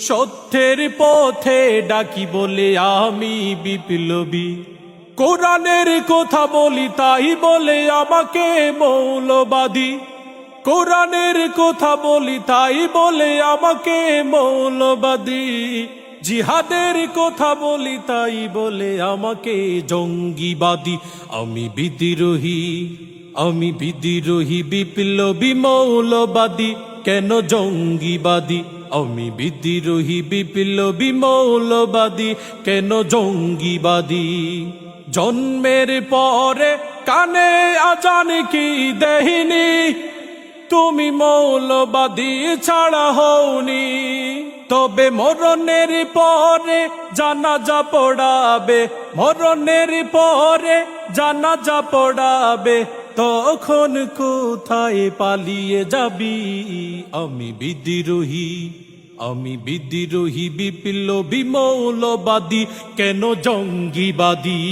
সত্যের পথে ডাকি বলে আমি বিপ্লবী। কোরআনের কথা বলি তাই বলে আমাকে মৌলবাদী। কোরআনের কথা বলি তাই বলে আমাকে মৌলবাদী। জিহাদের কথা বলি তাই বলে আমাকে জঙ্গিবাদী। আমি বিদ্রোহী, আমি বিদ্রোহী, বিপ্লবী, মৌলবাদী, কেন জঙ্গিবাদী? আমি বিদ্রোহী, বিপ্লবী, মৌলবাদী, কেন জঙ্গিবাদী? জন্মের পরে কানে আজান কি দেহিনি, তুমি মৌলবাদী ছাড়া হওনি। তবে মরণের পরে জানাজা পড়াবে, মরণের পরে জানাজা পড়াবে, তখন কোথায় পালিয়ে যাবি? আমি বিদ্রোহী, আমি বিদ্রোহী, বিপ্লবী, মৌলবাদী, কেন জঙ্গিবাদী?